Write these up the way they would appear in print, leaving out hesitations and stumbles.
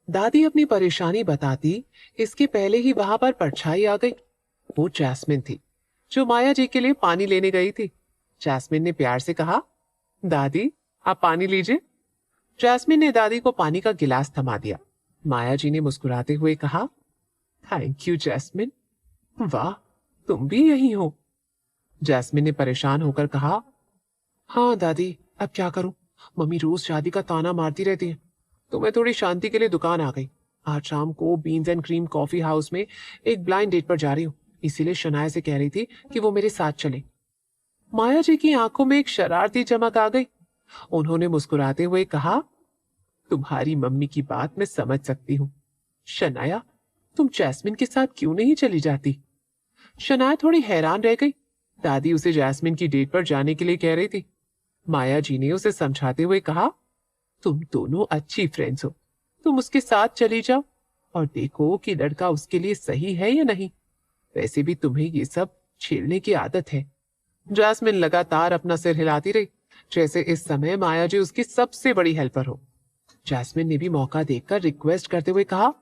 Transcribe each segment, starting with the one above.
दादी अपनी परेशानी बताती, इसके पहले ही वहां पर परछाई आ गई। वो जैस्मिन थी, जो माया जी के लिए पानी लेने गई थी। जैस्मिन ने प्यार से कहा, दादी आप पानी लीजिए। जैस्मिन ने दादी को पानी का गिलास थमा दिया। माया जी ने मुस्कुराते हुए कहा, थैंक यू जैस्मिन। वाह, तुम भी यही हो। जैस्मिन ने परेशान होकर कहा, हाँ दादी, अब क्या करूं? मम्मी रोज शादी का ताना मारती रहती है, तो मैं थोड़ी शांति के लिए दुकान आ गई। आज शाम को beans and cream coffee house में एक ब्लाइंड डेट पर जा रही हूँ, इसीलिए शनाया से कह रही थी कि वो मेरे साथ चले। माया जी की आंखों में एक शरारती चमक आ गई। उन्होंने मुस्कुराते हुए कहा, तुम्हारी मम्मी की बात मैं समझ सकती हूँ। शनाया, तुम जैस्मिन के साथ क्यों नहीं चली जाती? शनाया थोड़ी हैरान रह गई। दादी उसे जैस्मिन की डेट पर जाने के लिए कह रही थी। माया जी ने उसे समझाते हुए कहा, तुम दोनों अच्छी फ्रेंड्स हो, तुम उसके साथ चली जाओ और देखो कि लड़का उसके लिए सही है या नहीं। वैसे भी तुम्हें ये सब झेलने की आदत है। जैस्मिन लगातार अपना सिर हिलाती रही, जैसे इस समय माया जी उसकी सबसे बड़ी हेल्पर हो। जैस्मिन ने भी मौका देखकर रिक्वेस्ट करते हुए कहा,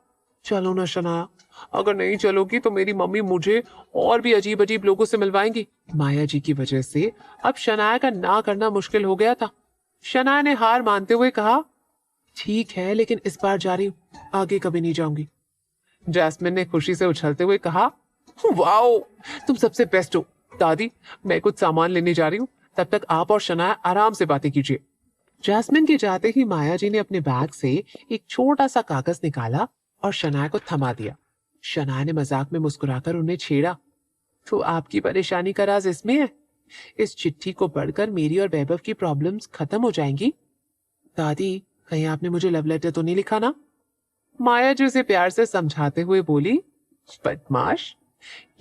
चलो ना शनाया, अगर नहीं चलोगी तो मेरी मम्मी मुझे और भी अजीब अजीब लोगों से मिलवाएंगी। माया जी की वजह से अब शनाया का ना करना मुश्किल हो गया था। शनाया ने हार मानते हुए कहा, ठीक है, लेकिन इस बार जा रही हूँ, आगे कभी नहीं जाऊंगी। जैस्मिन ने खुशी से उछलते हुए कहा, वाओ, तुम सबसे बेस्ट हो। दादी, मैं कुछ सामान लेने जा रही हूँ, तब तक आप और शनाया आराम से बातें कीजिए। जैस्मिन के जाते ही माया जी ने अपने बैग से एक छोटा सा कागज निकाला और शनाया को थमा दिया। शनाया ने मजाक में मुस्कुराकर उन्हें छेड़ा, तो आपकी परेशानी का राज इसमें है? इस चिट्ठी को पढ़कर मेरी और वैभव की प्रॉब्लम्स खत्म हो जाएंगी। दादी, कहीं आपने मुझे लव लेटर तो नहीं लिखा ना? माया जी उसे प्यार से समझाते हुए बोली, बदमाश,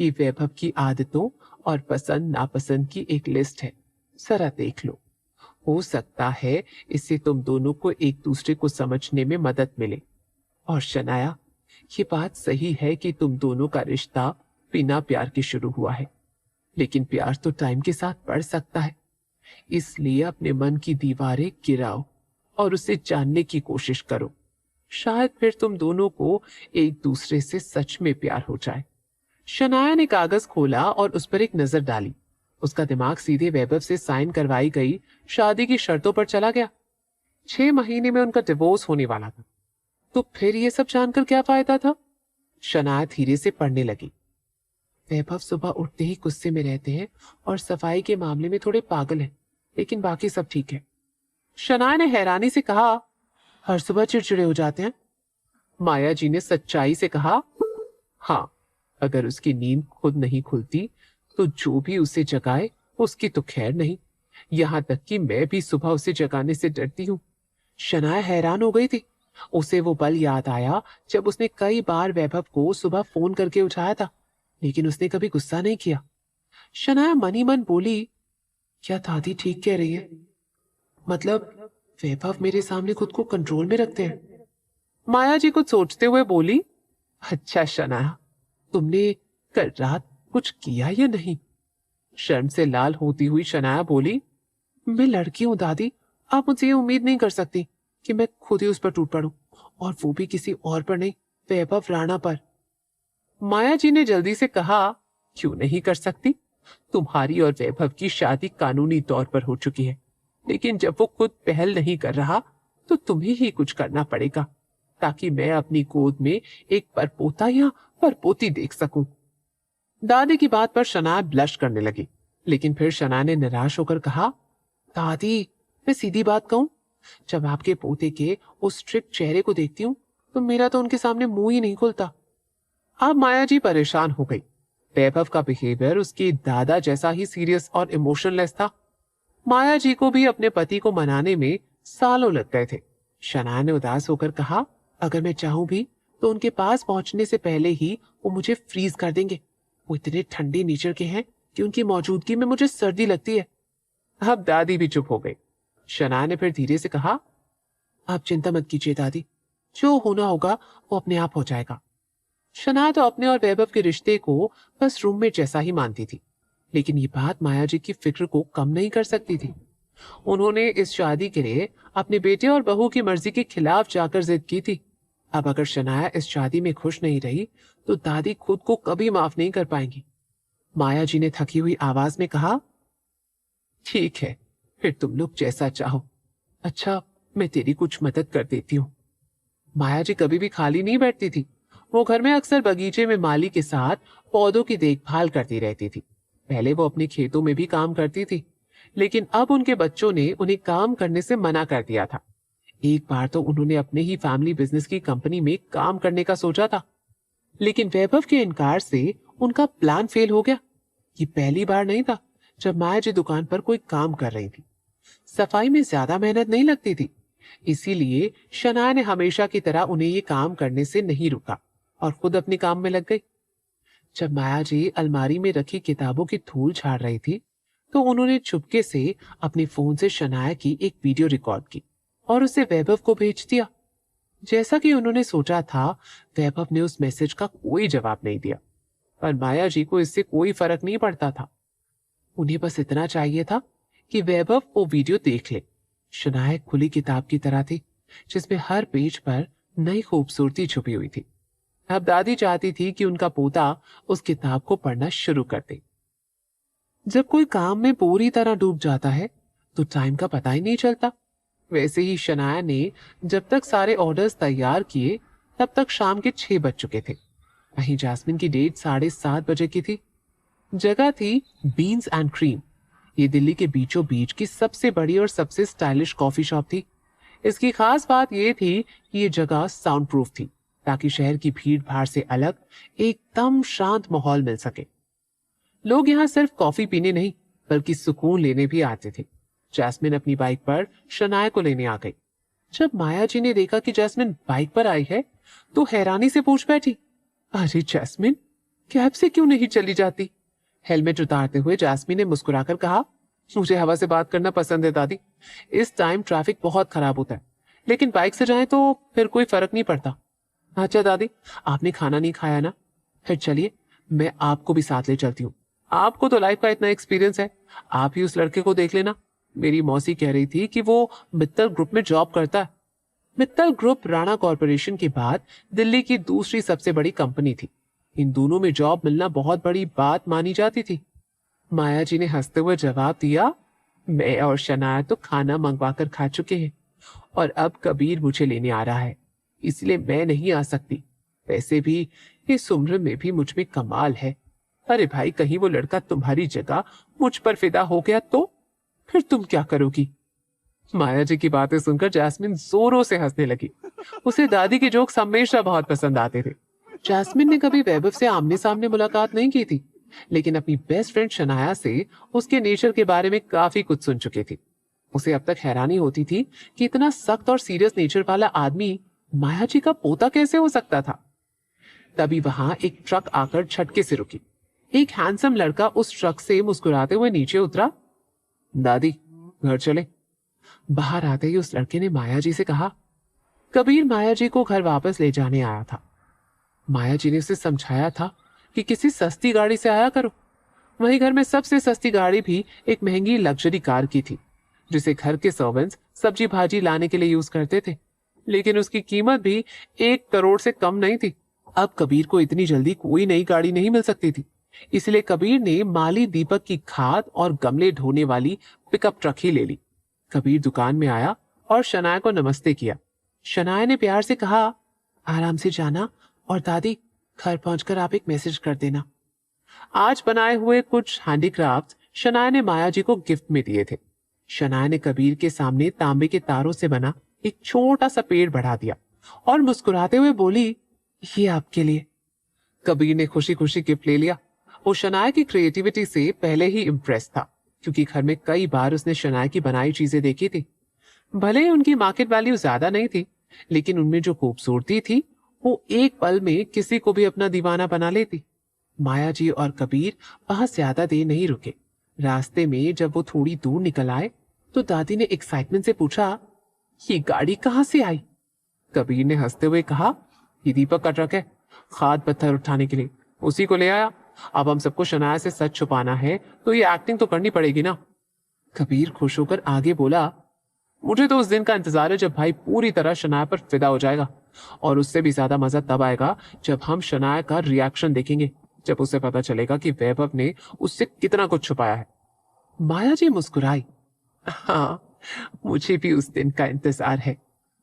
ये वैभव की आदतों और पसंद नापसंद की एक लिस्ट है, जरा देख लो। हो सकता है इससे तुम दोनों को एक दूसरे को समझने में मदद मिले। और शनाया, ये बात सही है कि तुम दोनों का रिश्ता बिना प्यार के शुरू हुआ है, लेकिन प्यार तो टाइम के साथ बढ़ सकता है। इसलिए अपने मन की दीवारें गिराओ और उसे जानने की कोशिश करो। शायद फिर तुम दोनों को एक दूसरे से सच में प्यार हो जाए। शनाया ने कागज खोला और उस पर एक नजर डाली। उसका दिमाग सीधे वैभव से साइन करवाई गई शादी की शर्तों पर चला गया। 6 महीने में उनका डिवोर्स होने वाला था, तो फिर ये सब जानकर क्या फायदा था? शनाया धीरे से पढ़ने लगी। वैभव सुबह उठते ही गुस्से में रहते हैं और सफाई के मामले में थोड़े पागल हैं, लेकिन बाकी सब ठीक है। शनाया ने हैरानी से कहा, हर सुबह चिड़चिड़े हो जाते हैं? माया जी ने सच्चाई से कहा, हाँ, अगर उसकी नींद खुद नहीं खुलती तो जो भी उसे जगाए उसकी तो खैर नहीं, यहां तक कि मैं भी सुबह उसे जगाने से डरती हूँ। शनाया हैरान हो गई थी। उसे वो पल याद आया जब उसने कई बार वैभव को सुबह फोन करके उठाया था, लेकिन उसने कभी गुस्सा नहीं किया। शनाया मन ही मन बोली, क्या दादी ठीक कह रही है? मतलब वैभव मेरे सामने खुद को कंट्रोल में रखते हैं। माया जी कुछ सोचते हुए बोली, अच्छा शनाया, तुमने कल रात कुछ किया या नहीं? शर्म से लाल होती हुई शनाया बोली, मैं लड़की हूं दादी, आप मुझसे ये उम्मीद नहीं कर सकती कि मैं खुद ही उस पर टूट पड़ूं, और वो भी किसी और पर नहीं, वैभव राणा पर। माया जी ने जल्दी से कहा, क्यों नहीं कर सकती? तुम्हारी और वैभव की शादी कानूनी तौर पर हो चुकी है, लेकिन जब वो खुद पहल नहीं कर रहा तो तुम्हें ही कुछ करना पड़ेगा, ताकि मैं अपनी गोद में एक परपोता या परपोती देख सकूं। दादी की बात पर शनाया ब्लश करने लगी, लेकिन फिर शनाया ने निराश होकर कहा, दादी, मैं सीधी बात कहूं, जब आपके पोते के उस स्ट्रिक्ट चेहरे को देखती हूँ तो मेरा तो उनके सामने मुंह ही नहीं खुलता। अब माया जी परेशान हो गई। वैभव का बिहेवियर उसके दादा जैसा ही सीरियस और इमोशनलेस था। माया जी को भी अपने पति को मनाने में सालों लग गए थे। शनाया ने उदास होकर कहा, अगर मैं चाहूं भी तो उनके पास पहुंचने से पहले ही वो मुझे फ्रीज कर देंगे। वो इतने ठंडे नेचर के हैं कि उनकी मौजूदगी में मुझे सर्दी लगती है। अब दादी भी चुप हो गई। शनाया ने फिर धीरे से कहा, आप चिंता मत कीजिए दादी, जो होना होगा वो अपने आप हो जाएगा। शनाया तो अपने और वैभव के रिश्ते को बस रूममेट जैसा ही मानती थी, लेकिन ये बात माया जी की फिक्र को कम नहीं कर सकती थी। उन्होंने इस शादी के लिए अपने बेटे और बहू की मर्जी के खिलाफ जाकर जिद की थी। अब अगर शनाया इस शादी में खुश नहीं रही तो दादी खुद को कभी माफ नहीं कर पाएंगी। माया जी ने थकी हुई आवाज में कहा, ठीक है, फिर तुम लोग जैसा चाहो। अच्छा, मैं तेरी कुछ मदद कर देती हूँ। माया जी कभी भी खाली नहीं बैठती थी। वो घर में अक्सर बगीचे में माली के साथ पौधों की देखभाल करती रहती थी। पहले वो अपने खेतों में भी काम करती थी, लेकिन अब उनके बच्चों ने उन्हें काम करने से मना कर दिया था। एक बार तो उन्होंने अपने ही फैमिली बिजनेस की कंपनी में काम करने का सोचा था, लेकिन वैभव के इनकार से उनका प्लान फेल हो गया। ये पहली बार नहीं था जब माया जी दुकान पर कोई काम कर रही थी। सफाई में ज्यादा मेहनत नहीं लगती थी, इसीलिए शनाया ने हमेशा की तरह उन्हें ये काम करने से नहीं रुका और खुद अपने काम में लग गई। जब माया जी अलमारी में रखी किताबों की धूल झाड़ रही थी तो उन्होंने चुपके से अपने फोन से शनाया की एक वीडियो रिकॉर्ड की और उसे वैभव को भेज दिया। जैसा कि उन्होंने सोचा था, वैभव ने उस मैसेज का कोई जवाब नहीं दिया, पर माया जी को इससे कोई फर्क नहीं पड़ता था। उन्हें बस इतना चाहिए था कि वैभव वो वीडियो देख ले। शनाया खुली किताब की तरह थी, जिसमें हर पेज पर नई खूबसूरती छुपी हुई थी। अब दादी चाहती थी कि उनका पोता उस किताब को पढ़ना शुरू कर दे। जब कोई काम में पूरी तरह डूब जाता है तो टाइम का पता ही नहीं चलता। वैसे ही शनाया ने जब तक सारे ऑर्डर्स तैयार किए तब तक शाम के 6 बज चुके थे। वहीं जैस्मिन की डेट 7:30 बजे की थी। जगह थी बीन्स एंड क्रीम। ये दिल्ली के बीचों बीच की सबसे बड़ी और सबसे स्टाइलिश कॉफी शॉप थी। इसकी खास बात यह थी कि ये जगह साउंड प्रूफ थी, ताकि शहर की भीड़ भाड़ से अलग एकदम शांत माहौल मिल सके। लोग यहाँ सिर्फ कॉफी पीने नहीं बल्कि सुकून लेने भी आते थे। जैस्मिन अपनी बाइक पर शनाया को लेने आ गई। जब माया जी ने देखा कि जैस्मिन बाइक पर आई है तो हैरानी से पूछ बैठी, अरे जैस्मिन, कैब से क्यों नहीं चली जाती? हेलमेट उतारते हुए जैस्मिन ने मुस्कुराकर कहा, मुझे हवा से बात करना पसंद है दादी। इस टाइम ट्रैफिक बहुत खराब होता है, लेकिन बाइक से जाएं तो फिर कोई फर्क नहीं पड़ता। अच्छा दादी, आपने खाना नहीं खाया ना? फिर चलिए, मैं आपको भी साथ ले चलती हूँ। आपको तो लाइफ का इतना एक्सपीरियंस है, आप ही उस लड़के को देख लेना। मेरी मौसी कह रही थी कि वो मित्तल ग्रुप में जॉब करता है। मित्तल ग्रुप राणा कॉरपोरेशन के बाद दिल्ली की दूसरी सबसे बड़ी कंपनी थी। इन दोनों में जॉब मिलना बहुत बड़ी बात मानी जाती थी। माया जी ने हंसते हुए जवाब दिया, मैं और शनाया तो खाना मंगवा कर खा चुके हैं और अब कबीर मुझे लेने आ रहा है, इसलिए मैं नहीं आ सकती। वैसे भी इस उम्र में भी मुझ में कमाल है। अरे भाई, कहीं वो लड़का तुम्हारी जगह मुझ पर फिदा हो गया तो फिर तुम क्या करोगी? माया जी की बातें सुनकर जैस्मिन जोरों से हंसने लगी। उसे दादी के जोक्स हमेशा बहुत पसंद आते थे। जैस्मिन ने कभी वैभव से आमने सामने मुलाकात नहीं की थी, लेकिन अपनी बेस्ट फ्रेंड शनाया से उसके नेचर के बारे में काफी कुछ सुन चुकी थी। उसे अब तक हैरानी होती थी कि इतना सख्त और सीरियस नेचर वाला आदमी माया जी का पोता कैसे हो सकता था। तभी वहां एक ट्रक आकर झटके से रुकी। एक हैंडसम लड़का उस ट्रक से मुस्कुराते हुए नीचे उतरा। दादी, घर चले। बाहर आते ही उस लड़के ने माया जी से कहा। कबीर माया जी को घर वापस ले जाने आया था। माया जी ने उसे समझाया था कि किसी सस्ती गाड़ी से आया करो। वहीं घर में सबसे सस्ती गाड़ी भी एक महंगी लग्जरी कार की थी, जिसे घर के सर्वेंट्स सब्जी भाजी लाने के लिए यूज करते थे, लेकिन उसकी कीमत भी 1 करोड़ से कम नहीं थी। अब कबीर को इतनी जल्दी कोई नई गाड़ी नहीं मिल सकती थी, इसलिए कबीर ने माली दीपक की खाद और गमले ढोने वाली पिकअप ट्रक ही ले ली। कबीर दुकान में आया और शनाया को नमस्ते किया। शनाया ने प्यार से कहा, आराम से जाना और दादी, घर पहुंचकर आप एक मैसेज कर देना। आज बनाए हुए कुछ हैंडीक्राफ्ट शनाया ने माया जी को गिफ्ट में दिए थे। शनाया ने कबीर के सामने तांबे के तारों से बना एक छोटा सा पेड़ बढ़ा दिया और मुस्कुराते हुए बोली, ये आपके लिए। कबीर ने खुशी खुशी गिफ्ट ले लिया। वो शनाया की क्रिएटिविटी से पहले ही इम्प्रेस था, क्योंकि घर में कई बार उसने शनाया की बनाई चीजें देखी थी। भले ही उनकी मार्केट वैल्यू ज्यादा नहीं थी, लेकिन उनमें जो खूबसूरती थी वो एक पल में किसी को भी अपना दीवाना बना लेती। माया जी और कबीर वहां ज्यादा देर नहीं रुके। रास्ते में जब वो थोड़ी दूर निकल आए तो दादी ने एक्साइटमेंट से पूछा, ये गाड़ी कहाँ से आई? कबीर ने हंसते हुए कहा, ये दीपक का ट्रक है, खाद पत्थर उठाने के लिए, उसी को ले आया। अब हम सबको शनाया से सच छुपाना है तो ये एक्टिंग तो करनी पड़ेगी ना। कबीर खुश होकर आगे बोला, मुझे तो उस दिन का इंतजार है जब भाई पूरी तरह शनाया पर फिदा हो जाएगा और उससे भी ज्यादा मजा तब आएगा जब हम शनाया का रिएक्शन देखेंगे, जब उसे पता चलेगा कि वैभव ने उससे कितना कुछ छुपाया है। माया जी मुस्कुराई। हाँ, मुझे भी उस दिन का इंतजार है।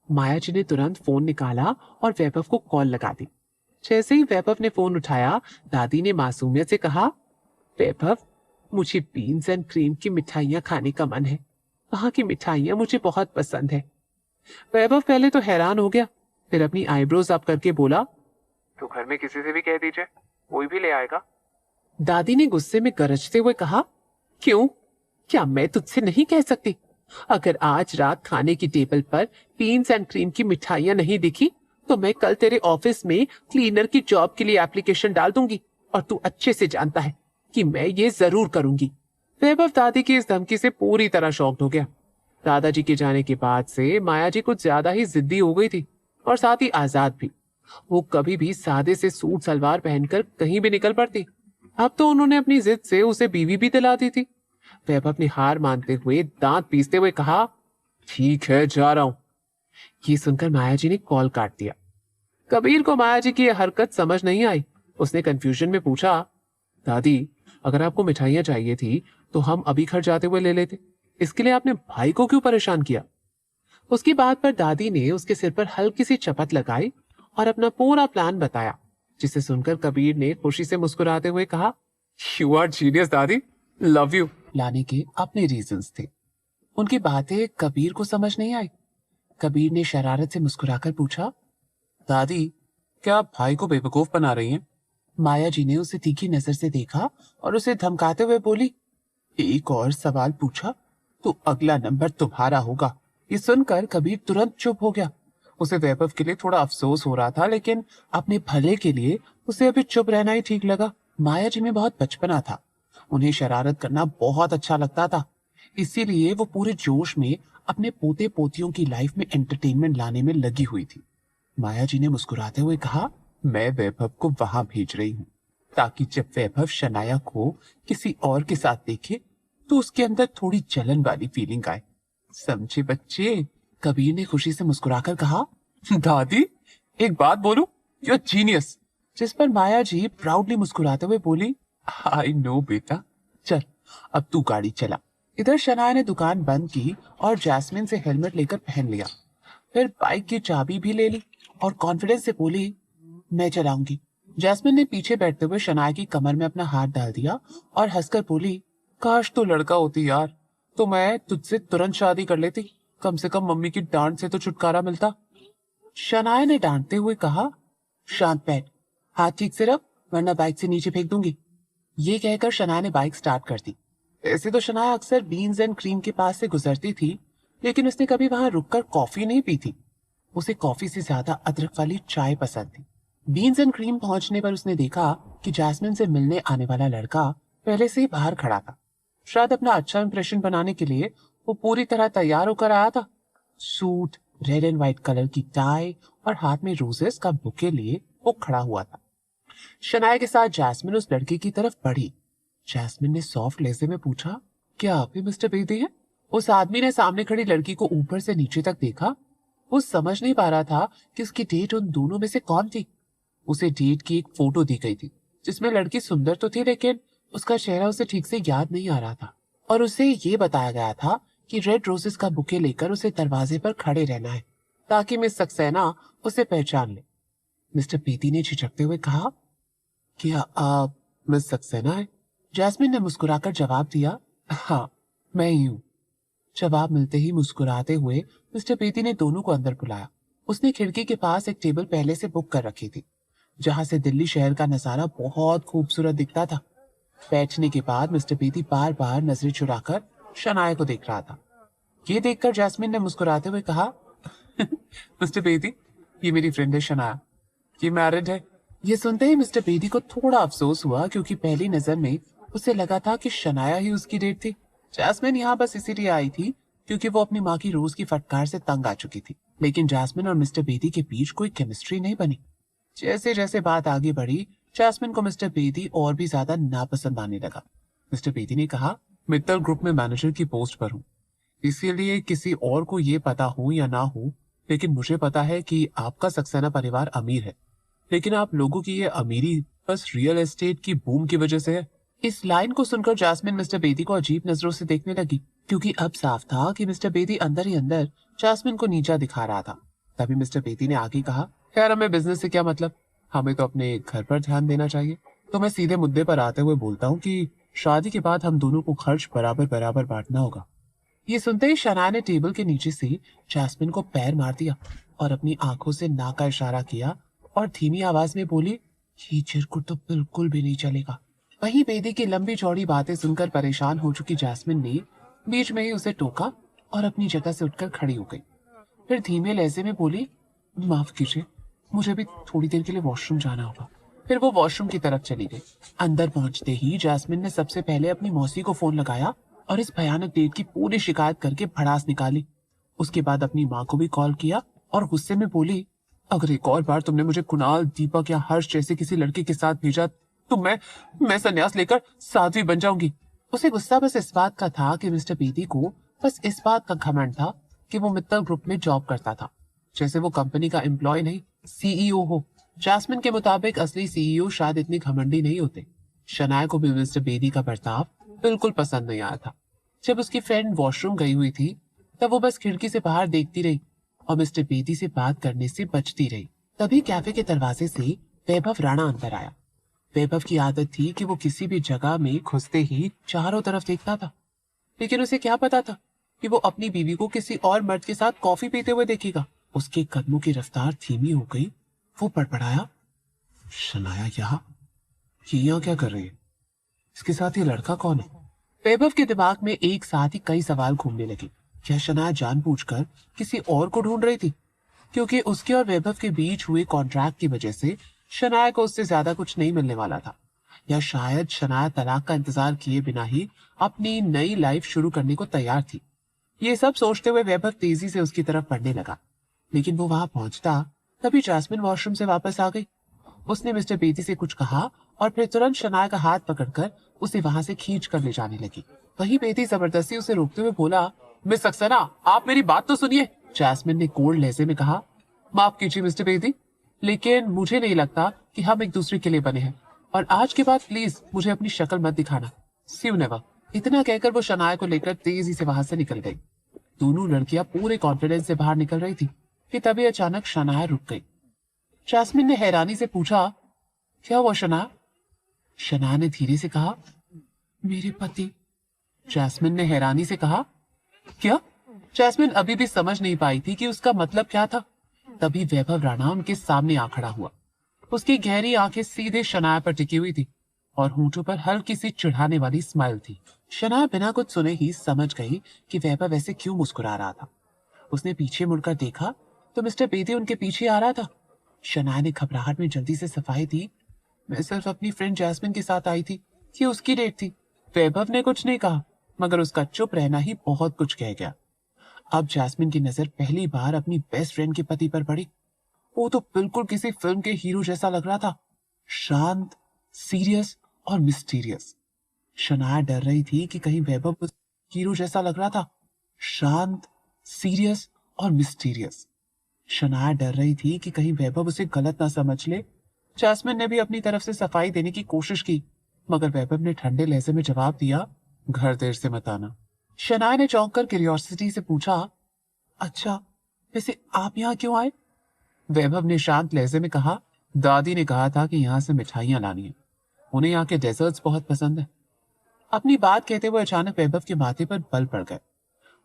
माया जी ने तुरंत फोन निकाला और वैभव को कॉल लगा दी। जैसे ही वैभव ने फोन उठाया, दादी ने मासूमियत से कहा, वैभव, मुझे बीन्स एंड क्रीम की मिठाइयाँ खाने का मन है। वहां की मिठाइयाँ मुझे बहुत पसंद है। वैभव पहले तो हैरान हो गया, फिर अपनी आईब्रोज अप करके बोला, तो घर में किसी से भी कह दीजिए, कोई भी ले आएगा। दादी ने गुस्से में गरजते हुए कहा, क्यों? क्या मैं तुझसे नहीं कह सकती? अगर आज रात खाने की टेबल पर बीन्स एंड क्रीम की मिठाइयां नहीं दिखी तो मैं कल तेरे ऑफिस में क्लीनर की जॉब के लिए एप्लीकेशन डाल दूंगी, और तू अच्छे से जानता है कि मैं ये जरूर करूंगी। वैभव दादी की इस धमकी से पूरी तरह शॉक्ड हो गया। दादाजी के जाने के बाद से माया जी कुछ ज्यादा ही जिद्दी हो गई थी, और साथ ही आजाद भी। वो कभी भी सादे से सूट सलवार पहनकर कहीं भी निकल पड़ती। अब तो उन्होंने अपनी जिद से उसे बीवी भी दिला दी थी। वैभव ने हार मानते हुए दांत पीसते हुए कहा, ठीक है, जा रहा हूं। ये सुनकर माया जी ने कॉल काट दिया। कबीर को माया जी की यह हरकत समझ नहीं आई। उसने कंफ्यूजन में पूछा, दादी, अगर आपको मिठाइयां चाहिए थी तो हम अभी घर जाते हुए ले लेते, इसके लिए आपने भाई को क्यों परेशान किया? उसकी बात पर दादी ने उसके सिर पर हल्की सी चपत लगाई और अपना पूरा प्लान बताया, जिसे सुनकर कबीर ने खुशी से मुस्कुराते हुए कहा, यू आर जीनियस दादी, लव यू। लाने के अपने रीजंस थे। उनकी बातें कबीर को समझ नहीं आई। कबीर ने शरारत से मुस्कुराकर पूछा, दादी, क्या आप भाई को बेवकूफ बना रही हैं? माया जी ने उसे तीखी नजर से देखा और उसे धमकाते हुए बोली, एक और सवाल पूछा तो अगला नंबर तुम्हारा होगा। ये सुनकर कबीर तुरंत चुप हो गया। उसे वैभव के लिए थोड़ा अफसोस हो रहा था, लेकिन अपने भले के लिए उसे अभी चुप रहना ही ठीक लगा। माया जी में बहुत बचपना था, उन्हें शरारत करना बहुत अच्छा लगता था, इसीलिए वो पूरे जोश में अपने पोते पोतियों की लाइफ में एंटरटेनमेंट लाने में लगी हुई थी। माया जी ने मुस्कुराते हुए कहा, मैं वैभव को वहां भेज रही हूँ ताकि जब वैभव शनाया को किसी और के साथ देखे तो उसके अंदर थोड़ी जलन वाली फीलिंग आए। समझे बच्चे? कबीर ने खुशी से मुस्कुराकर कहा, दादी, एक बात बोलूं, यू आर जीनियस। जिस पर माया जी प्राउडली मुस्कुराते हुए बोली, आई नो बेटा, चल अब तू गाड़ी चला। इधर शनाया ने दुकान बंद की और जैस्मिन से हेलमेट लेकर पहन लिया, फिर बाइक की चाबी भी ले ली और कॉन्फिडेंस से बोली, मैं चलाऊंगी। जैस्मिन ने पीछे बैठते हुए शनाया की कमर में अपना हाथ डाल दिया और हंसकर बोली, काश तू लड़का होती यार, तो मैं तुझसे तुरंत शादी कर लेती, कम से कम मम्मी की डांट से तो छुटकारा मिलता। शनाया ने डांटते हुए कहा, शांत बैठ, हाथ ठीक से रख वरना बाइक से नीचे फेंक दूंगी। ये कहकर शनाया ने बाइक स्टार्ट कर दी। ऐसे तो शनाया अक्सर बीन्स एंड क्रीम के पास से गुजरती थी, लेकिन उसने कभी वहां रुककर कॉफी नहीं पी थी। उसे कॉफी से ज्यादा अदरक वाली चाय पसंद थी। बीन्स एंड क्रीम पहुंचने पर उसने देखा कि जैस्मिन से मिलने आने वाला लड़का पहले से ही बाहर खड़ा था। शायद अपना अच्छा इंप्रेशन बनाने के लिए वो पूरी तरह तैयार होकर आया था। Suit, red and white colour की टाई और हाथ में रोजेस का बुके लिए वो खड़ा हुआ था। शनाया के साथ जैस्मिन उस लड़के की तरफ बढ़ी। जैस्मिन ने सॉफ्ट लहजे में पूछा, क्या आप ही मिस्टर बेदी हैं? उस आदमी ने सामने खड़ी लड़की को ऊपर से नीचे तक देखा। वो समझ नहीं पा रहा था कि उसकी डेट उन दोनों में से कौन थी। उसे डेट की एक फोटो दी गई थी जिसमें लड़की सुंदर तो थी, लेकिन उसका चेहरा उसे ठीक से याद नहीं आ रहा था, और उसे ये बताया गया था कि रेड रोजेस का बुके लेकर उसे दरवाजे पर खड़े रहना है ताकि मिस सक्सेना उसे पहचान ले। मिस्टर बेदी ने झिझकते हुए कहा, क्या आप मिस सक्सेना है? जैस्मिन ने मुस्कुराकर जवाब दिया, हाँ, मैं ही हूँ। जवाब मिलते ही मुस्कुराते हुए मिस्टर बेदी ने दोनों को अंदर बुलाया। उसने खिड़की के पास एक टेबल पहले से बुक कर रखी थी, जहां से दिल्ली शहर का नजारा बहुत खूबसूरत दिखता था। बैठने के बाद मिस्टर बेदी बार बार नजरें चुराकर शनाया को देख रहा था। ये देखकर जैस्मिन ने मुस्कुराते हुए कहा, मिस्टर बेदी, ये मेरी फ्रेंड है शनाया, ये मैरिड है। ये सुनते ही मिस्टर बेदी को थोड़ा अफसोस हुआ, क्योंकि पहली नजर में उसे लगा था कि शनाया ही उसकी डेट थी। जैस्मिन यहाँ बस इसीलिए आई थी क्योंकि वो अपनी माँ की रोज की फटकार से तंग आ चुकी थी, लेकिन जैस्मिन और मिस्टर बेदी के बीच कोई केमिस्ट्री नहीं बनी। जैसे जैसे बात आगे बढ़ी, जैस्मिन को मिस्टर बेदी और भी ज्यादा नापसंद आने लगा। मिस्टर बेदी ने कहा, मित्तल ग्रुप में मैनेजर की पोस्ट पर हूँ, इसीलिए किसी और को ये पता हो या ना हो, लेकिन मुझे पता है कि आपका सक्सेना परिवार अमीर है, लेकिन आप लोगों की ये अमीरी बस रियल एस्टेट की बूम की वजह से है। इस लाइन को सुनकर जास्मिन मिस्टर बेदी को अजीब नजरों से देखने लगी, क्योंकि अब साफ था कि मिस्टर बेदी अंदर ही अंदर जास्मिन को नीचा दिखा रहा था। तभी मिस्टर बेदी ने आगे कहा, यार हमें बिजनेस से क्या मतलब, हमें तो अपने घर पर ध्यान देना चाहिए। तो मैं सीधे मुद्दे पर आते हुए बोलता हूँ कि शादी के बाद हम दोनों को खर्च बराबर बराबर बांटना होगा। ये सुनते ही शनाया ने टेबल के नीचे से जैस्मिन को पैर मार दिया और अपनी आंखों से ना का इशारा किया और धीमी आवाज में बोली, ये चिरकुट तो बिल्कुल भी नहीं चलेगा। वहीं बेदी की लंबी चौड़ी बातें सुनकर परेशान हो चुकी जैस्मिन ने बीच में ही उसे टोका और अपनी जगह से उठकर खड़ी हो गई। फिर धीमे लहजे में बोली, माफ कीजिए, मुझे भी थोड़ी देर के लिए वॉशरूम जाना होगा। फिर वो वॉशरूम की तरफ चली गई। अंदर पहुंचते ही जैस्मिन ने सबसे पहले अपनी मौसी को फोन लगाया और इस भयानक डेट की पूरी शिकायत करके भड़ास निकाली। उसके बाद अपनी माँ को भी कॉल किया और गुस्से में बोली, अगर एक और बार तुमने मुझे कुणाल, दीपक या हर्ष जैसे किसी लड़के के साथ भेजा तो मैं संन्यास लेकर साध्वी बन जाऊंगी। उसे गुस्सा बस इस बात का था कि मिस्टर बेदी को बस इस बात का घमंड था कि वो मित्तल ग्रुप में जॉब करता था, जैसे वो कंपनी का एम्प्लॉय नहीं सीईओ हो। जास्मिन के मुताबिक असली सीईओ शायद इतनी घमंडी नहीं होते। शनाया को भी मिस्टर बेदी का बर्ताव बिल्कुल पसंद नहीं आया था। जब उसकी फ्रेंड वॉशरूम गई हुई थी तब वो बस खिड़की से बाहर देखती रही और मिस्टर बेदी से बात करने से बचती रही। तभी कैफे के दरवाजे से वैभव राणा अंदर आया। वैभव की आदत थी कि वो किसी भी जगह में घुसते ही चारों तरफ देखता था, लेकिन उसे क्या पता था कि वो अपनी बीवी को किसी और मर्द के साथ कॉफी पीते हुए देखेगा। उसके कदमों की रफ्तार धीमी हो गई। वो बड़बड़ाया, शनाया यहाँ क्या कर रही है? इसके साथ ये लड़का कौन है? वैभव के दिमाग में एक साथ ही कई सवाल घूमने लगे। क्या शनाया जानबूझकर किसी और को ढूंढ रही थी, क्योंकि उसके और वैभव के बीच हुए कॉन्ट्रैक्ट की वजह से शनाया को उससे ज्यादा कुछ नहीं मिलने वाला था, या शायद शनाया तलाक का इंतजार किए बिना ही अपनी नई लाइफ शुरू करने को तैयार थी। ये सब सोचते हुए वैभव तेजी से उसकी तरफ बढ़ने लगा, लेकिन वो वहां पहुंचता तभी जैस्मिन वॉशरूम से वापस आ गई। उसने मिस्टर बेदी से कुछ कहा और फिर तुरंत शनाया का हाथ पकड़कर उसे वहां से खींच कर ले जाने लगी। वही बेदी जबरदस्ती उसे रोकते हुए बोला, मिस सक्सेना, आप मेरी बात तो सुनिए। जैस्मिन ने कोल्ड लहजे में कहा, माफ कीजिए मिस्टर बेदी, लेकिन मुझे नहीं लगता कि हम एक दूसरे के लिए बने हैं, और आज के बाद प्लीज मुझे अपनी शक्ल मत दिखाना। सी यू नेवर। इतना कहकर वो शनाया को लेकर तेजी से वहां से निकल गई। दोनों लड़कियां पूरे कॉन्फिडेंस से बाहर निकल रही थी कि तभी अचानक शनाया रुक गई। जैस्मिन ने हैरानी से पूछा, क्या हुआ शनाया? शनाया ने धीरे से कहा, मेरे पति। जैस्मिन ने हैरानी से कहा, क्या? जैस्मिन अभी भी समझ नहीं पाई थी कि उसका मतलब क्या था। तभी वैभव राणा उनके सामने आ खड़ा हुआ। उसकी गहरी आंखें सीधे शनाया पर टिकी हुई थी और होंठों पर हल्की सी चिढ़ाने वाली स्माइल थी। शनाया बिना कुछ सुने ही समझ गई कि वैभव ऐसे क्यों मुस्कुरा रहा था। उसने पीछे मुड़कर देखा तो मिस्टर बेदी उनके पीछे आ रहा था। शनाया ने घबराहट में जल्दी से सफाई दी, मैं सिर्फ अपनी फ्रेंड जैस्मिन के साथ आई थी, ये उसकी डेट थी। वैभव ने कुछ नहीं कहा, मगर उसका चुप रहना ही बहुत कुछ कह गया। अब जैस्मिन की नजर पहली बार अपनी बेस्ट फ्रेंड के पति पर पड़ी। वो तो बिल्कुल किसी फिल्म के हीरो जैसा लग रहा था, शांत, सीरियस और मिस्टीरियस। शनाया डर रही थी कि कहीं वैभव उस हीरो जैसा लग रहा था, शांत, सीरियस और मिस्टीरियस। शनाया डर रही थी कि कहीं वैभव उसे गलत ना समझ ले। जैस्मिन ने भी अपनी तरफ से सफाई देने की कोशिश की, मगर वैभव ने ठंडे लहजे में जवाब दिया, घर देर से मत आना। शनाया ने चौंक कर क्यूरियोसिटी से पूछा, अच्छा वैसे आप यहाँ क्यों आए? वैभव ने शांत लहजे में कहा, दादी ने कहा था कि यहाँ से मिठाइयां लानी है, उन्हें यहाँ के डेजर्ट्स बहुत पसंद है। अपनी बात कहते हुए अचानक वैभव के माथे पर बल पड़ गए।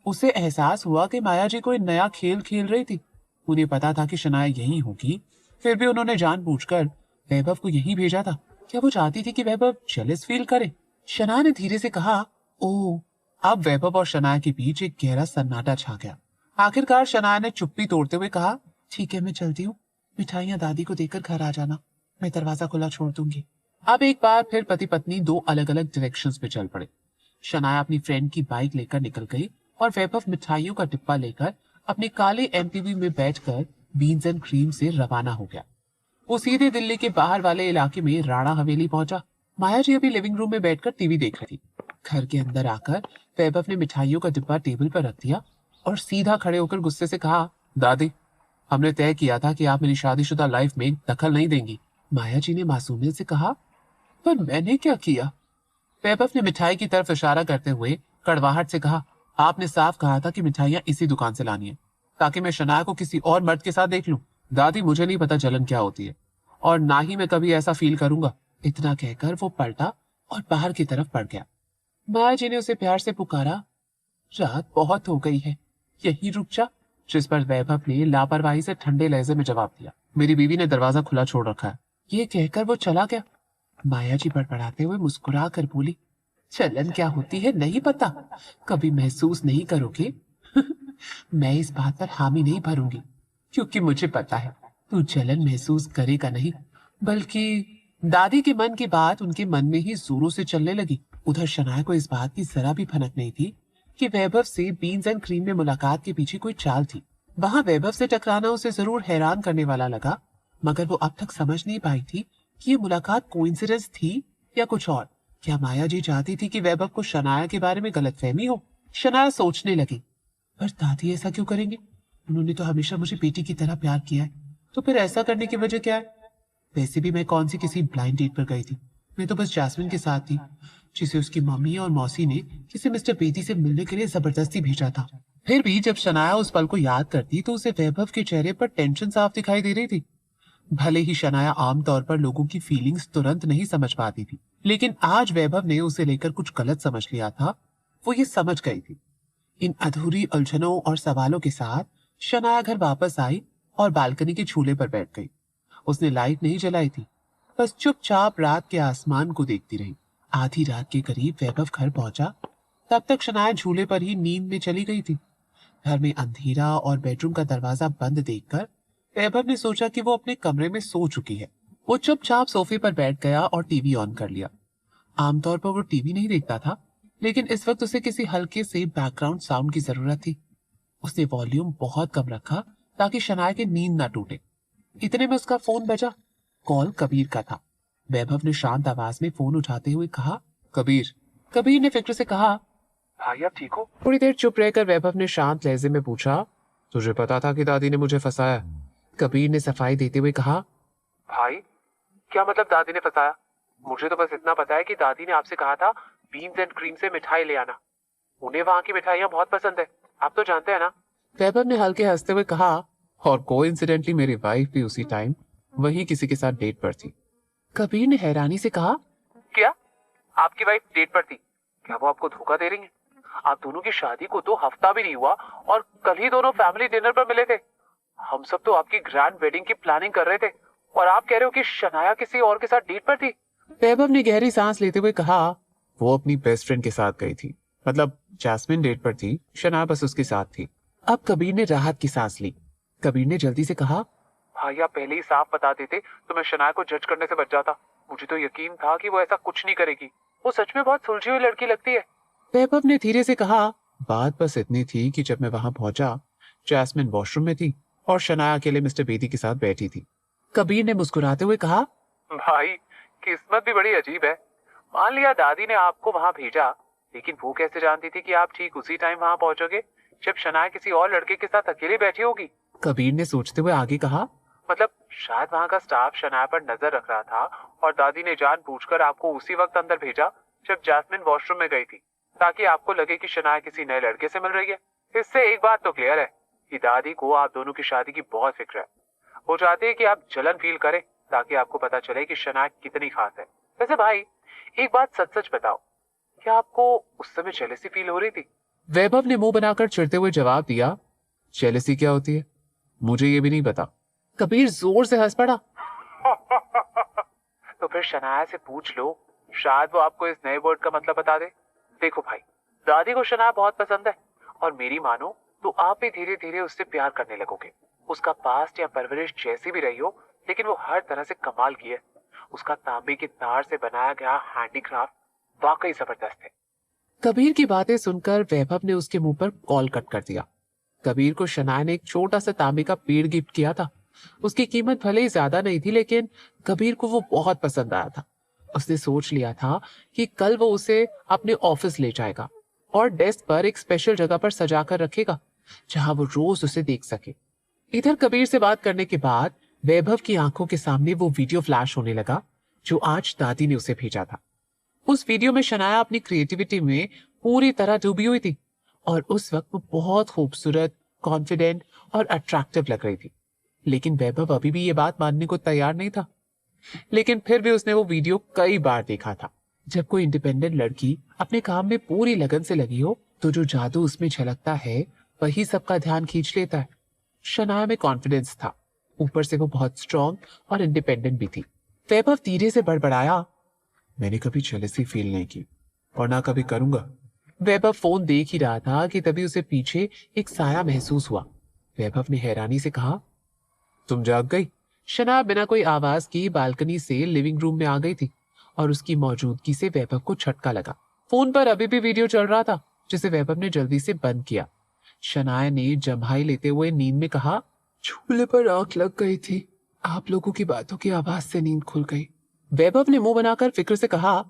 उसे एहसास हुआ कि माया जी कोई नया खेल खेल रही थी। उन्हें पता था कि शनाया यही होगी, फिर भी उन्होंने जानबूझकर वैभव को यही भेजा था। क्या वो चाहती थी कि वैभव जेलस फील करे? शनाया ने धीरे से कहा, ओह। अब वैभव और शनाया के बीच एक गहरा सन्नाटा छा गया। आखिरकार शनाया ने चुप्पी तोड़ते हुए कहा, ठीक है मैं चलती हूँ, मिठाइयाँ दादी को देकर घर आ जाना, मैं दरवाजा खुला छोड़ दूंगी। अब एक बार फिर पति पत्नी दो अलग अलग डायरेक्शंस पे चल पड़े। शनाया अपनी फ्रेंड की बाइक लेकर निकल गई और वैभव मिठाइयों का डिब्बा लेकर अपने काले एमपीवी में बैठकर बीन्स एंड क्रीम से रवाना हो गया। वो सीधे दिल्ली के बाहर वाले इलाके में राणा हवेली पहुंचा। माया जी अभी लिविंग रूम में बैठकर टीवी देख रही थी। घर के अंदर आकर वैभव ने मिठाइयों का डिब्बा टेबल पर रख दिया और सीधा खड़े होकर गुस्से से कहा, दादी हमने तय किया था कि आप मेरी शादीशुदा लाइफ में दखल नहीं देंगी। माया जी ने मासूमियत से कहा। पर मैंने क्या किया? वैभव ने मिठाई की तरफ इशारा करते हुए कड़वाहट से कहा, आपने साफ कहा था कि मिठाइयां इसी दुकान से लानी है, ताकि मैं शनाया को किसी और मर्द के साथ देख लूं। दादी, मुझे नहीं पता जलन क्या होती है, और ना ही मैं कभी ऐसा फील करूंगा। इतना कहकर वो पलटा और बाहर की तरफ पड़ गया। माया जी ने उसे प्यार से पुकारा, रात बहुत हो गई है, यही रुक जा। जिस पर वैभव ने लापरवाही से ठंडे लहजे में जवाब दिया, मेरी बीवी ने दरवाजा खुला छोड़ रखा है। ये कहकर वो चला गया। माया जी बड़बड़ाते हुए मुस्कुरा कर बोली, जलन क्या होती है नहीं पता, कभी महसूस नहीं करोगे? मैं इस बात पर हामी नहीं भरूंगी, क्योंकि मुझे पता है तू जलन महसूस करेगा नहीं, बल्कि दादी के मन की बात उनके मन में ही जोरों से चलने लगी। उधर शनाया को इस बात की जरा भी भनक नहीं थी कि वैभव से बीन्स एंड क्रीम में मुलाकात के पीछे कोई चाल थी। वहां वैभव से टकराना उसे जरूर हैरान करने वाला लगा, मगर वो अब तक समझ नहीं पाई थी कि ये मुलाकात कोइंसिडेंस थी या कुछ और। क्या माया जी चाहती थी कि वैभव को शनाया के बारे में गलतफहमी हो? शनाया सोचने लगी, पर दादी ऐसा क्यों करेंगे? उन्होंने तो हमेशा मुझे बेटी की तरह प्यार किया है, तो फिर ऐसा करने की वजह क्या है? वैसे भी मैं कौन सी किसी ब्लाइंड डेट पर गई थी, मैं तो बस जैस्मिन के साथ थी, जिसे उसकी मम्मी और मौसी ने किसी मिस्टर बेदी से मिलने के लिए जबरदस्ती भेजा था। फिर भी जब शनाया उस पल को याद करती तो उसे वैभव के चेहरे पर टेंशन साफ दिखाई दे रही थी। भले ही शनाया आमतौर पर लोगों की फीलिंग्स तुरंत नहीं समझ पाती थी, लेकिन आज वैभव ने उसे लेकर कुछ गलत समझ लिया था, वो ये समझ गई थी। इन अधूरी उलझनों और सवालों के साथ शनाया घर वापस आई और बालकनी के झूले पर बैठ गई। उसने लाइट नहीं जलाई थी, बस चुपचाप रात के आसमान को देखती रही। आधी रात के करीब वैभव घर पहुंचा, तब तक शनाया झूले पर ही नींद में चली गई थी। घर में अंधेरा और बेडरूम का दरवाजा बंद देखकर वैभव ने सोचा कि वो अपने कमरे में सो चुकी है। वो चुपचाप सोफे पर बैठ गया और टीवी ऑन कर लिया। आमतौर पर वो टीवी नहीं देखता था, लेकिन इस वक्त उसे किसी हल्के से बैकग्राउंड साउंड की जरूरत थी। उसने वॉल्यूम बहुत कम रखा ताकि शनाया की नींद ना टूटे। इतने में उसका फोन बजा। कॉल कबीर का था। वैभव ने शांत आवाज में फोन उठाते हुए कहा, कबीर। कबीर ने फिक्र से कहा, भाई आप ठीक हो? थोड़ी देर चुप रहकर वैभव ने शांत लहजे में पूछा, तुझे पता था कि दादी ने मुझे फंसाया? कबीर ने सफाई देते हुए कहा, भाई क्या मतलब दादी ने फंसाया? मुझे तो बस इतना पता है कि दादी ने आपसे कहा था बीन्स एंड क्रीम से मिठाई ले आना। उन्हें वहां की मिठाइयां बहुत पसंद है, आप तो जानते हैं ना। वैभव ने हल्के हंसते हुए कहा, और कोइंसिडेंटली मेरी वाइफ भी उसी टाइम वही किसी के साथ डेट पर थी। कबीर ने हैरानी से कहा, क्या आपकी वाइफ डेट पर थी? क्या वो आपको धोखा दे रही है? आप दोनों की शादी को तो हफ्ता भी नहीं हुआ और कल ही दोनों फैमिली डिनर पर मिले थे। हम सब तो आपकी ग्रैंड वेडिंग की प्लानिंग कर रहे थे और आप कह रहे हो कि शनाया किसी और के साथ डेट पर थी। वैभव ने गहरी सांस लेते हुए कहा, वो अपनी बेस्ट फ्रेंड के साथ गई थी, मतलब जैस्मिन डेट पर थी, शनाया बस उसके साथ थी। अब कबीर ने राहत की सांस ली। कबीर ने जल्दी से कहा, भाई आप पहले ही साफ बता देते तो मैं शनाया को जज करने से बच जाता। मुझे तो यकीन था कि वो ऐसा कुछ नहीं करेगी। वो सच में बहुत सुलझी हुई लड़की लगती है। वैभव ने धीरे से कहा, बात बस इतनी थी कि जब मैं वहां पहुंचा, जैस्मिन वॉशरूम में थी और शनाया अकेले मिस्टर बेदी के साथ बैठी थी। कबीर ने मुस्कुराते हुए कहा, भाई किस्मत भी बड़ी अजीब है। मान लिया दादी ने आपको वहां भेजा, लेकिन वो कैसे जानती थी कि आप ठीक उसी टाइम वहां पहुंचोगे जब शनाया किसी और लड़के के साथ अकेले बैठी होगी? कबीर ने सोचते हुए आगे कहा, मतलब शायद वहां का स्टाफ शनाया पर नजर रख रहा था और दादी ने जानबूझकर आपको उसी वक्त अंदर भेजा जब जैस्मिन वॉशरूम में गई थी, ताकि आपको लगे कि शनाया किसी नए लड़के से मिल रही है। इससे एक बात तो क्लियर है कि दादी को आप दोनों की शादी की बहुत फिक्र है। वो चाहती है कि आप जलन फील करें ताकि आपको पता चले कि शनाया कितनी खास है। वैसे भाई एक बात सच सच बताओ, क्या आपको उस समय जेलसी फील हो रही थी? वैभव ने मुंह बनाकर चिढ़ते हुए जवाब दिया, जेलसी क्या होती है मुझे ये भी नहीं पता। कबीर जोर से हंस पड़ा। तो फिर शनाया से पूछ लो, शायद वो आपको इस नए वर्ड का मतलब बता दे। देखो भाई, दादी को शनाया बहुत पसंद है और मेरी मानो तो आप भी धीरे धीरे उससे प्यार करने लगोगे। उसका पास्ट या परवरिश जैसी भी रही हो, लेकिन वो हर तरह से कमाल की है। उसका तांबे के तार से बनाया गया हैंडीक्राफ्ट वाकई जबरदस्त है। कबीर की बातें सुनकर वैभव ने उसके मुंह पर कॉल कट कर दिया। कबीर को शनाया ने एक छोटा सा तांबे का पेड़ गिफ्ट किया था। उसकी कीमत भले ही ज्यादा नहीं थी, लेकिन कबीर को वो बहुत पसंद आया था। उसने सोच लिया था कि कल वो उसे अपने ऑफिस ले जाएगा और डेस्क पर एक स्पेशल जगह पर सजा कर रखेगा, जहां वो रोज उसे देख सके। इधर कबीर से बात करने के बाद वैभव की आंखों के सामने वो वीडियो फ्लैश होने लगा जो आज दादी ने उसे भेजा था। उस वीडियो में शनाया अपनी क्रिएटिविटी में पूरी तरह डूबी हुई थी और उस वक्त वो बहुत खूबसूरत, कॉन्फिडेंट और अट्रैक्टिव लग रही थी। लेकिन वैभव अभी भी ये बात मानने को तैयार नहीं था। लेकिन फिर भी उसने वो वीडियो कई बार देखा था। जब कोई इंडिपेंडेंट लड़की अपने काम में पूरी लगन से लगी हो तो जो जादू उसमें झलकता है वही सबका ध्यान खींच लेता है। शनाया में कॉन्फिडेंस था, ऊपर से वो बहुत स्ट्रांग और इंडिपेंडेंट भी थी। वैभव धीरे से बड़बड़ाया, मैंने कभी जेलसी फील नहीं की और ना कभी करूंगा। वैभव फोन देख ही रहा था कि तभी उसे पीछे एक साया महसूस हुआ। वैभव ने हैरानी से कहा, तुम जाग गई? शनाया बिना कोई आवाज की बालकनी से लिविंग रूम में आ गई थी और उसकी मौजूदगी से वैभव को झटका लगा। फोन पर अभी भी वीडियो चल रहा था जिसे वैभव ने जल्दी से बंद किया। शनाया ने जम्हाई लेते हुए नींद में कहा, झूले पर आंख लग गई थी, आप लोगों की बातों की आवाज से नींद खुल गई। वैभव ने मुंह बनाकर फिक्र से कहा,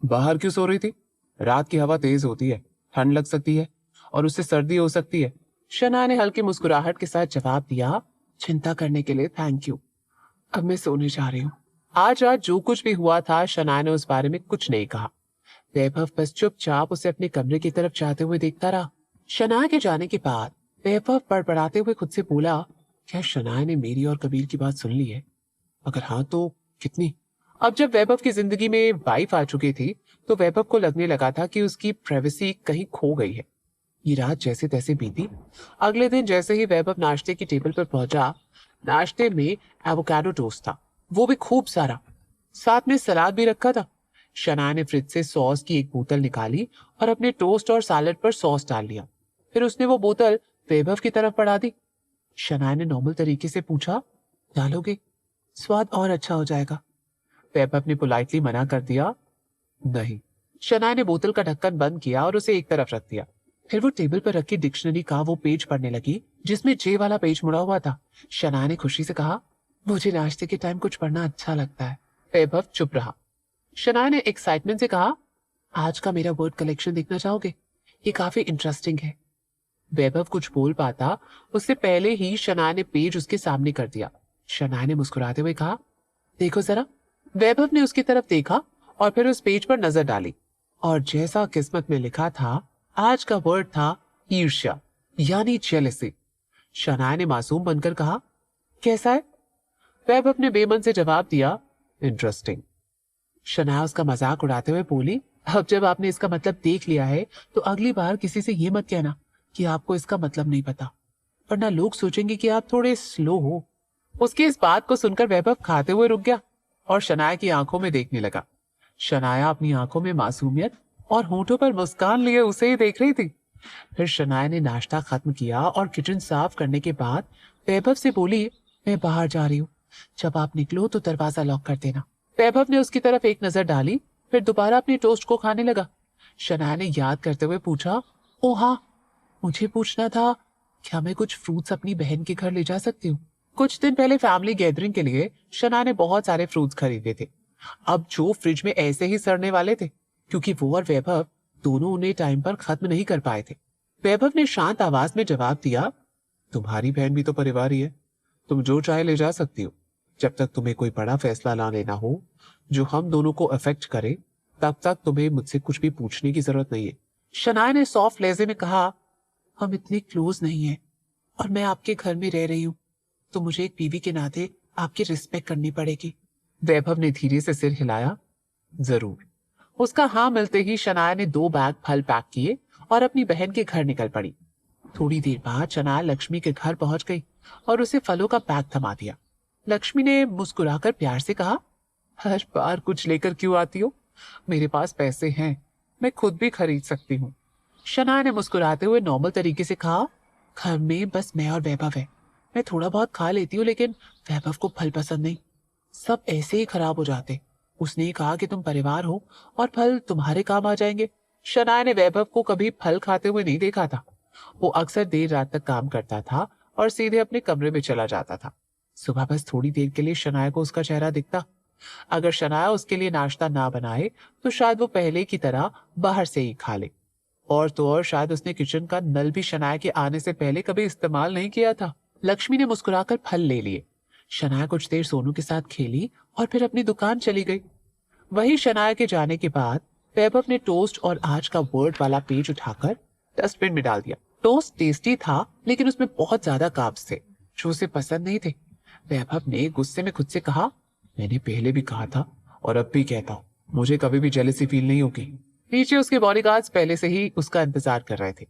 बाहर क्यों सो रही थी? रात की हवा तेज होती है, ठंड लग सकती है और उससे सर्दी हो सकती है। शनाया ने हल्की मुस्कुराहट के साथ जवाब दिया, चिंता करने के लिए थैंक यू, अब मैं सोने जा रही हूँ। आज रात जो कुछ भी हुआ था शनाया ने उस बारे में कुछ नहीं कहा। वैभव बस चुपचाप उसे अपने कमरे की तरफ जाते हुए देखता रहा। शनाया के जाने के बाद वैभव बड़बड़ाते हुए खुद से बोला, क्या शनाया ने मेरी और कबीर की बात सुन ली है? अगर हाँ तो कितनी? अब जब वैभव की जिंदगी में वाइफ आ चुकी थी तो वैभव को लगने लगा था कि उसकी प्राइवेसी कहीं खो गई है। ये रात जैसे तैसे बीती। अगले दिन जैसे ही वैभव नाश्ते की टेबल पर पहुंचा, नाश्ते में एवोकाडो टोस्ट था, वो भी खूब सारा, साथ में सलाद भी रखा था। शनाया ने फ्रिज से सॉस की एक बोतल निकाली और अपने टोस्ट और सैलेड पर सॉस डाल लिया। फिर उसने वो बोतल वैभव की तरफ बढ़ा दी। शनाया ने नॉर्मल तरीके से पूछा, डालोगे? स्वाद और अच्छा हो जाएगा। वैभव ने पोलाइटली मना कर दिया, नहीं। शनाया ने बोतल का ढक्कन बंद किया और उसे एक तरफ रख दिया। फिर वो टेबल पर रखी डिक्शनरी का वो पेज पढ़ने लगी जिसमें जे वाला पेज मुड़ा हुआ था। शनाया ने खुशी से कहा, मुझे नाश्ते के टाइम कुछ पढ़ना अच्छा लगता है। वैभव चुप रहा। शनाया ने एक्साइटमेंट से कहा, आज का मेरा वर्ड कलेक्शन देखना चाहोगे? ये काफी इंटरेस्टिंग है। वैभव कुछ बोल पाता उससे पहले ही शनाया ने पेज उसके सामने कर दिया। शनाया ने मुस्कुराते हुए कहा, देखो जरा। वैभव ने उसकी तरफ देखा और फिर उस पेज पर नजर डाली और जैसा किस्मत में लिखा था, आज का वर्ड था ईर्ष्या, यानी जेलसी। शनाया ने मासूम बनकर कहा, कैसा है? वैभव ने बेमन से जवाब दिया, इंटरेस्टिंग। शनाया उसका मजाक उड़ाते हुए बोली, अब जब आपने इसका मतलब देख लिया है तो अगली बार किसी से ये मत कहना कि आपको इसका मतलब नहीं पता, वरना लोग सोचेंगे कि आप थोड़े स्लो हो। उसकी इस बात को सुनकर वैभव खाते हुए रुक गया और शनाया की आंखों में देखने लगा। शनाया अपनी आंखों में मासूमियत और होठों पर मुस्कान लिए उसे ही देख रही थी। फिर शनाया ने नाश्ता खत्म किया और किचन साफ करने के बाद वैभव से बोली, मैं बाहर जा रही हूँ, जब आप निकलो तो दरवाजा लॉक कर देना। वैभव ने उसकी तरफ एक नजर डाली, फिर दोबारा अपनी टोस्ट को खाने लगा। शनाया ने याद करते हुए पूछा, ओ हाँ, मुझे पूछना था, क्या मैं कुछ फ्रूट्स अपनी बहन के घर ले जा सकती हूँ? कुछ दिन पहले फैमिली गैदरिंग के लिए शनाया ने बहुत सारे फ्रूट्स खरीदे थे, अब जो फ्रिज में ऐसे ही सड़ने वाले थे, क्योंकि वो और वैभव दोनों उन्हें टाइम पर खत्म नहीं कर पाए थे। वैभव ने शांत आवाज में जवाब दिया, तुम्हारी बहन भी तो परिवार ही है, तुम जो चाहे ले जा सकती हो। जब तक तुम्हें कोई बड़ा फैसला ना लेना हो जो हम दोनों को अफेक्ट करे, तब तक तुम्हें मुझसे कुछ भी पूछने की जरूरत नहीं है। शनाया ने सॉफ्ट लहजे में कहा, हम इतने क्लोज नहीं है और मैं आपके घर में रह रही हूँ, तो मुझे एक बीवी के नाते आपकी रिस्पेक्ट करनी पड़ेगी। वैभव ने धीरे से सिर हिलाया, जरूर। उसका हाँ मिलते ही शनाया ने 2 बैग फल पैक किए और अपनी बहन के घर निकल पड़ी। थोड़ी देर बाद शनाया लक्ष्मी के घर पहुंच गई और उसे फलों का बैग थमा दिया। लक्ष्मी ने मुस्कुराकर प्यार से कहा, हर बार कुछ लेकर क्यों आती हो? मेरे पास पैसे हैं, मैं खुद भी खरीद सकती हूँ। शनाया ने मुस्कुराते हुए नॉर्मल तरीके से कहा, घर में बस मैं और वैभव है, मैं थोड़ा बहुत खा लेती हूँ, लेकिन वैभव को फल पसंद नहीं, सब ऐसे ही खराब हो जाते। उसने कहा कि तुम परिवार हो और फल तुम्हारे काम आ जाएंगे। शनाया ने वैभव को कभी फल खाते हुए नहीं देखा था। वो अक्सर देर रात तक काम करता था और सीधे अपने कमरे में चला जाता था। सुबह बस थोड़ी देर के लिए शनाया को उसका चेहरा दिखता। अगर शनाया उसके लिए नाश्ता ना बनाए तो शायद वो पहले की तरह बाहर से ही खा ले। और तो और शायद उसने किचन का नल भी शनाया के आने से पहले कभी इस्तेमाल नहीं किया था। लक्ष्मी ने मुस्कुराकर फल ले लिए। शनाया कुछ देर सोनू के साथ खेली और फिर अपनी दुकान चली गई। वही शनाया के जाने के बाद वैभव ने टोस्ट और आज का वर्ड वाला पेज उठाकर डस्टबिन में डाल दिया। टोस्ट टेस्टी था, लेकिन उसमें बहुत ज्यादा कार्ब्स थे जो उसे पसंद नहीं थे। वैभव ने गुस्से में खुद से कहा, मैंने पहले भी कहा था और अब भी कहता हूँ, मुझे कभी भी जेलसी फील नहीं होगी। नीचे उसके बॉडीगार्ड्स पहले से ही उसका इंतजार कर रहे थे।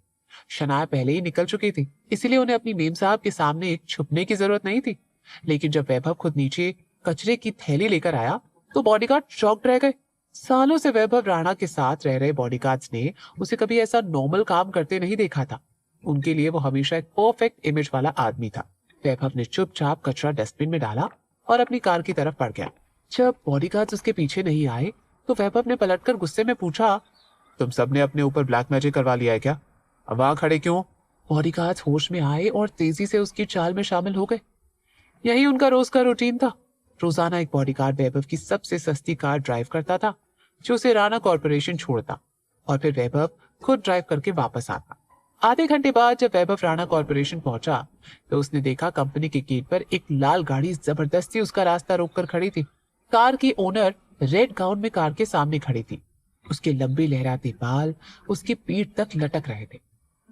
शनाया पहले ही निकल चुकी थी, इसीलिए उन्हें अपनी मेम साहब के सामने छुपने की जरूरत नहीं थी। लेकिन जब वैभव खुद नीचे कचरे की थैली लेकर आया तो बॉडीगार्ड शॉक्ड रह गए। सालों से वैभव राणा के साथ रह रहे बॉडीगार्ड्स ने उसे कभी ऐसा नॉर्मल काम करते नहीं देखा था। उनके लिए वो हमेशा एक परफेक्ट इमेज वाला आदमी था। वैभव ने चुपचाप कचरा डस्टबिन में डाला और अपनी कार की तरफ बढ़ गया। जब बॉडीगार्ड्स उसके पीछे नहीं आए तो वैभव ने पलटकर गुस्से में पूछा, तुम सबने अपने ऊपर ब्लैक मैजिक करवा लिया है क्या? अब वहां खड़े क्यों? बॉडीगार्ड्स होश में आए और तेजी से उसकी चाल में शामिल हो गए। यही उनका रोज का रूटीन था। रोजाना एक बॉडीगार्ड वैभव की सबसे सस्ती कार ड्राइव करता था, जो उसे राणा कॉर्पोरेशन छोड़ता और फिर वैभव खुद ड्राइव करके वापस आता। आधे घंटे बाद जब वैभव राणा कॉर्पोरेशन पहुंचा तो उसने देखा कंपनी के गेट पर एक लाल गाड़ी जबरदस्ती उसका रास्ता रोककर खड़ी थी। कार की ओनर रेड गाउन में कार के सामने खड़ी थी। उसके लंबे लहराते बाल उसकी पीठ तक लटक रहे थे।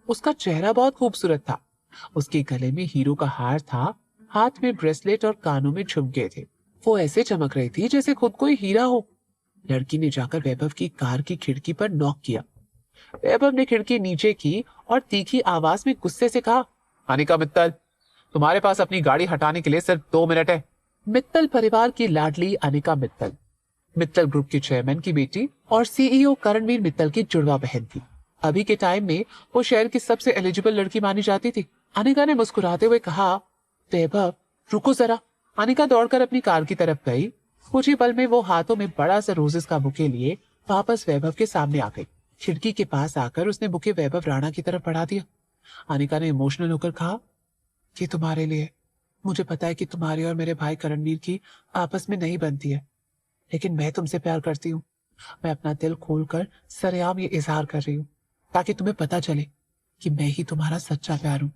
उसका चेहरा बहुत खूबसूरत था। उसके गले में हीरो का हार था, हाथ में ब्रेसलेट और कानों में झुमके थे। वो ऐसे चमक रही थी जैसे खुद कोई हीरा हो। लड़की ने जाकर वैभव की कार की खिड़की पर नॉक किया। वैभव ने खिड़की नीचे की और तीखी आवाज में गुस्से से कहा, अनिका मित्तल, तुम्हारे पास अपनी गाड़ी हटाने के लिए सिर्फ 2 मिनट है। मित्तल परिवार की लाडली अनिका मित्तल मित्तल ग्रुप के चेयरमैन की बेटी और सीईओ करणवीर मित्तल की जुड़वा बहन थी। अभी के टाइम में वो शहर की सबसे एलिजिबल लड़की मानी जाती थी। अनिका ने मुस्कुराते हुए कहा, वैभव रुको जरा। अनिका दौड़कर अपनी कार की तरफ गई। कुछ ही पल में वो हाथों में बड़ा सा रोजेस का बुके लिए वापस वैभव के सामने आ गई। खिड़की के पास आकर उसने बुके वैभव राणा की तरफ बढ़ा दिया। अनिका ने इमोशनल होकर कहा, ये तुम्हारे लिए। मुझे पता है कि तुम्हारी और मेरे भाई करणवीर की आपस में नहीं बनती है, लेकिन मैं तुमसे प्यार करती हूँ। मैं अपना दिल खोलकर सरेआम ये इजहार कर रही हूँ ताकि तुम्हें पता चले कि मैं ही तुम्हारा सच्चा प्यार हूँ।